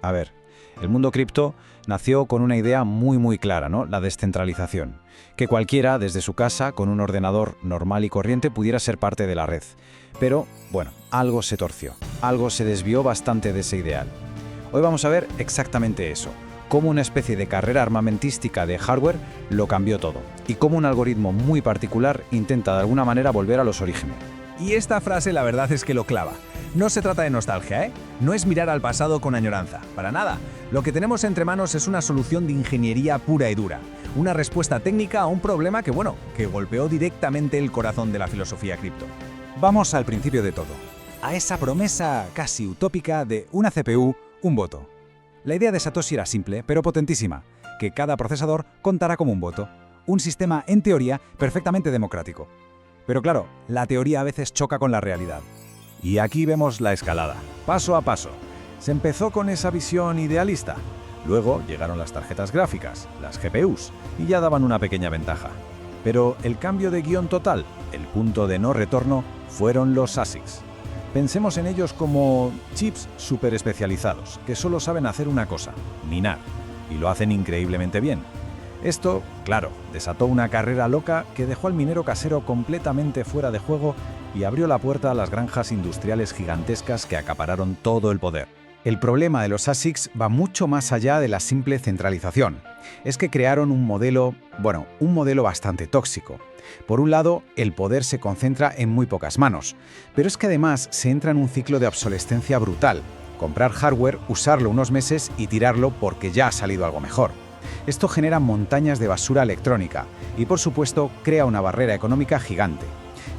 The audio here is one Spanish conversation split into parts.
A ver, el mundo cripto nació con una idea muy clara, ¿no? La descentralización. Que cualquiera, desde su casa, con un ordenador normal y corriente, pudiera ser parte de la red. Pero, bueno, algo se torció, algo se desvió bastante de ese ideal. Hoy vamos a ver exactamente eso, cómo una especie de carrera armamentística de hardware lo cambió todo, y cómo un algoritmo muy particular intenta de alguna manera volver a los orígenes. Y esta frase la verdad es que lo clava. No se trata de nostalgia, ¿eh? No es mirar al pasado con añoranza, para nada. Lo que tenemos entre manos es una solución de ingeniería pura y dura. Una respuesta técnica a un problema que golpeó directamente el corazón de la filosofía cripto. Vamos al principio de todo, a esa promesa casi utópica de una CPU, un voto. La idea de Satoshi era simple, pero potentísima, que cada procesador contara como un voto. Un sistema, en teoría, perfectamente democrático. Pero claro, la teoría a veces choca con la realidad. Y aquí vemos la escalada, paso a paso. Se empezó con esa visión idealista. Luego llegaron las tarjetas gráficas, las GPUs, y ya daban una pequeña ventaja. Pero el cambio de guión total, el punto de no retorno, fueron los ASICs. Pensemos en ellos como chips súper especializados, que solo saben hacer una cosa, minar, y lo hacen increíblemente bien. Esto, claro, desató una carrera loca que dejó al minero casero completamente fuera de juego y abrió la puerta a las granjas industriales gigantescas que acapararon todo el poder. El problema de los ASICs va mucho más allá de la simple centralización. Es que crearon un modelo bastante tóxico. Por un lado, el poder se concentra en muy pocas manos, pero es que además se entra en un ciclo de obsolescencia brutal. Comprar hardware, usarlo unos meses y tirarlo porque ya ha salido algo mejor. Esto genera montañas de basura electrónica y, por supuesto, crea una barrera económica gigante.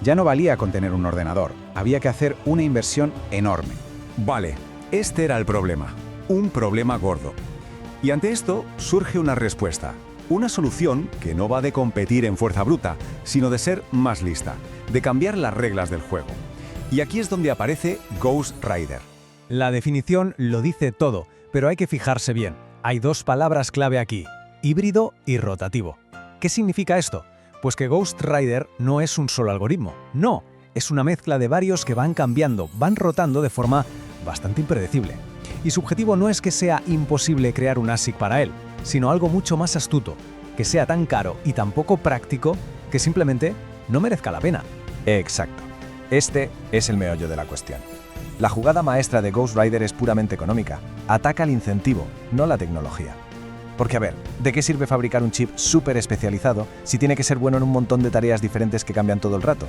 Ya no valía con tener un ordenador, había que hacer una inversión enorme. Vale, este era el problema, un problema gordo. Y ante esto surge una respuesta, una solución que no va de competir en fuerza bruta, sino de ser más lista, de cambiar las reglas del juego. Y aquí es donde aparece Ghost Rider. La definición lo dice todo, pero hay que fijarse bien. Hay dos palabras clave aquí, híbrido y rotativo. ¿Qué significa esto? Pues que Ghost Rider no es un solo algoritmo, no, es una mezcla de varios que van cambiando, van rotando de forma bastante impredecible. Y su objetivo no es que sea imposible crear un ASIC para él, sino algo mucho más astuto, que sea tan caro y tan poco práctico que simplemente no merezca la pena. Exacto. Este es el meollo de la cuestión. La jugada maestra de Ghost Rider es puramente económica. Ataca el incentivo, no la tecnología. Porque a ver, ¿de qué sirve fabricar un chip súper especializado si tiene que ser bueno en un montón de tareas diferentes que cambian todo el rato?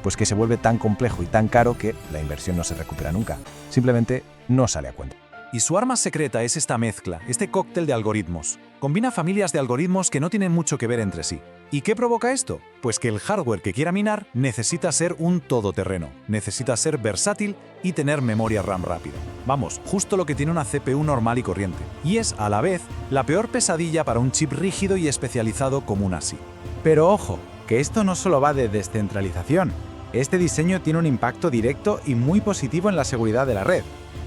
Pues que se vuelve tan complejo y tan caro que la inversión no se recupera nunca. Simplemente no sale a cuenta. Y su arma secreta es esta mezcla, este cóctel de algoritmos. Combina familias de algoritmos que no tienen mucho que ver entre sí. ¿Y qué provoca esto? Pues que el hardware que quiera minar necesita ser un todoterreno, necesita ser versátil y tener memoria RAM rápida. Vamos, justo lo que tiene una CPU normal y corriente. Y es, a la vez, la peor pesadilla para un chip rígido y especializado como un ASIC. Pero ojo, que esto no solo va de descentralización. Este diseño tiene un impacto directo y muy positivo en la seguridad de la red.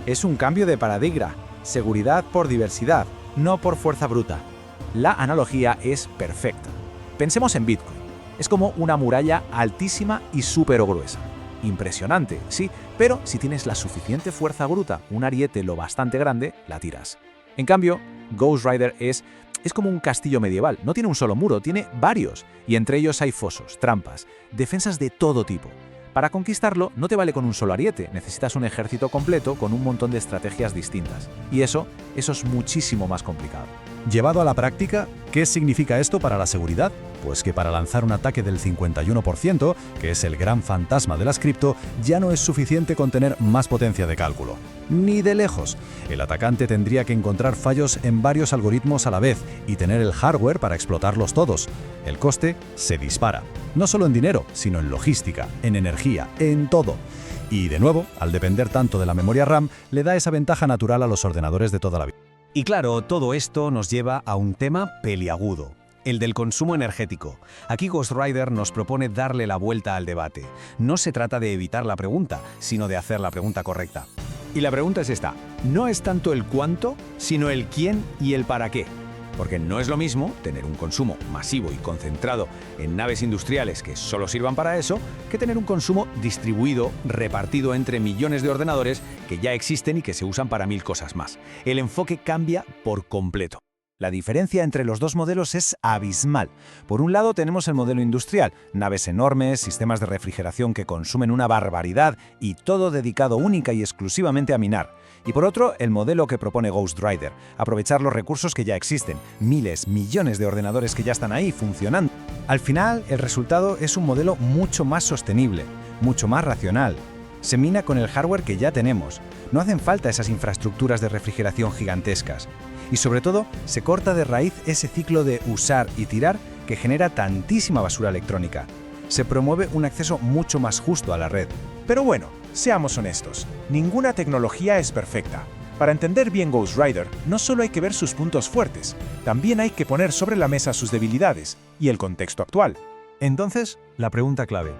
Es un cambio de paradigma, seguridad por diversidad, no por fuerza bruta. La analogía es perfecta. Pensemos en Bitcoin. Es como una muralla altísima y súper gruesa. Impresionante, sí, pero si tienes la suficiente fuerza bruta, un ariete lo bastante grande, la tiras. En cambio, Ghost Rider es como un castillo medieval. No tiene un solo muro, tiene varios. Y entre ellos hay fosos, trampas, defensas de todo tipo. Para conquistarlo no te vale con un solo ariete, necesitas un ejército completo con un montón de estrategias distintas. Y eso es muchísimo más complicado. Llevado a la práctica, ¿qué significa esto para la seguridad? Pues que para lanzar un ataque del 51%, que es el gran fantasma de las cripto, ya no es suficiente con tener más potencia de cálculo. Ni de lejos. El atacante tendría que encontrar fallos en varios algoritmos a la vez y tener el hardware para explotarlos todos. El coste se dispara. No solo en dinero, sino en logística, en energía, en todo. Y de nuevo, al depender tanto de la memoria RAM, le da esa ventaja natural a los ordenadores de toda la vida. Y claro, todo esto nos lleva a un tema peliagudo, el del consumo energético. Aquí Ghost Rider nos propone darle la vuelta al debate. No se trata de evitar la pregunta, sino de hacer la pregunta correcta. Y la pregunta es esta, no es tanto el cuánto, sino el quién y el para qué. porque no es lo mismo tener un consumo masivo y concentrado en naves industriales que solo sirvan para eso, que tener un consumo distribuido, repartido entre millones de ordenadores que ya existen y que se usan para 1000 cosas más. El enfoque cambia por completo. La diferencia entre los dos modelos es abismal. Por un lado tenemos el modelo industrial, naves enormes, sistemas de refrigeración que consumen una barbaridad y todo dedicado única y exclusivamente a minar. Y por otro, el modelo que propone Ghost Rider, aprovechar los recursos que ya existen, miles, millones de ordenadores que ya están ahí funcionando. Al final, el resultado es un modelo mucho más sostenible, mucho más racional. Se mina con el hardware que ya tenemos. No hacen falta esas infraestructuras de refrigeración gigantescas. Y sobre todo, se corta de raíz ese ciclo de usar y tirar que genera tantísima basura electrónica. Se promueve un acceso mucho más justo a la red. Pero bueno, seamos honestos, ninguna tecnología es perfecta. Para entender bien Ghost Rider, no solo hay que ver sus puntos fuertes, también hay que poner sobre la mesa sus debilidades y el contexto actual. Entonces, la pregunta clave: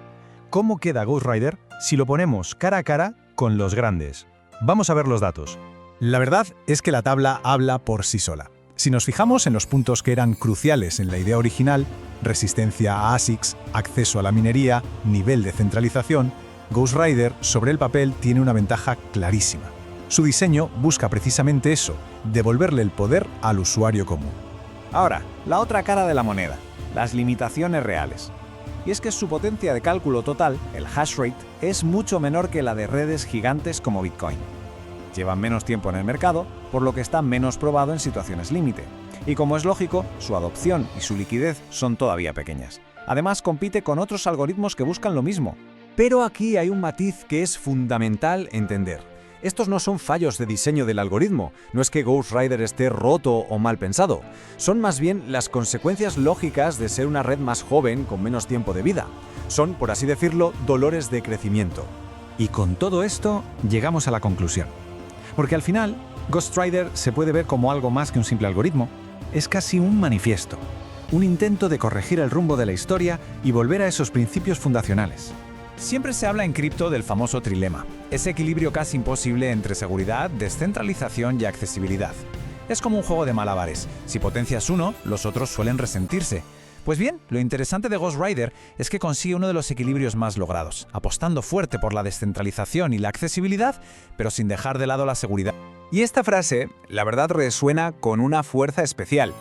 ¿cómo queda Ghost Rider si lo ponemos cara a cara con los grandes? Vamos a ver los datos. La verdad es que la tabla habla por sí sola. Si nos fijamos en los puntos que eran cruciales en la idea original, resistencia a ASICs, acceso a la minería, nivel de centralización, Ghost Rider sobre el papel tiene una ventaja clarísima. Su diseño busca precisamente eso, devolverle el poder al usuario común. Ahora, la otra cara de la moneda, las limitaciones reales. Y es que su potencia de cálculo total, el hash rate, es mucho menor que la de redes gigantes como Bitcoin. Llevan menos tiempo en el mercado, por lo que está menos probado en situaciones límite. Y como es lógico, su adopción y su liquidez son todavía pequeñas. Además, compite con otros algoritmos que buscan lo mismo. Pero aquí hay un matiz que es fundamental entender. Estos no son fallos de diseño del algoritmo, no es que Ghost Rider esté roto o mal pensado. Son más bien las consecuencias lógicas de ser una red más joven con menos tiempo de vida. Son, por así decirlo, dolores de crecimiento. Y con todo esto, llegamos a la conclusión. Porque al final, Ghost Rider se puede ver como algo más que un simple algoritmo. Es casi un manifiesto, un intento de corregir el rumbo de la historia y volver a esos principios fundacionales. Siempre se habla en cripto del famoso trilema, ese equilibrio casi imposible entre seguridad, descentralización y accesibilidad. Es como un juego de malabares. Si potencias uno, los otros suelen resentirse. Pues bien, lo interesante de Ghost Rider es que consigue uno de los equilibrios más logrados, apostando fuerte por la descentralización y la accesibilidad, pero sin dejar de lado la seguridad. Y esta frase, la verdad, resuena con una fuerza especial.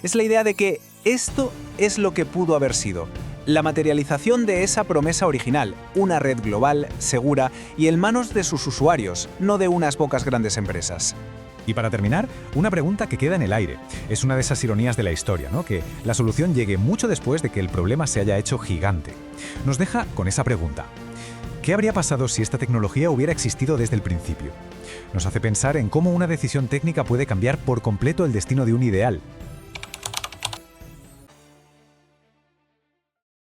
Es la idea de que esto es lo que pudo haber sido, la materialización de esa promesa original, una red global, segura y en manos de sus usuarios, no de unas pocas grandes empresas. Y para terminar, una pregunta que queda en el aire. Es una de esas ironías de la historia, ¿no? Que la solución llegue mucho después de que el problema se haya hecho gigante. Nos deja con esa pregunta. ¿Qué habría pasado si esta tecnología hubiera existido desde el principio? Nos hace pensar en cómo una decisión técnica puede cambiar por completo el destino de un ideal.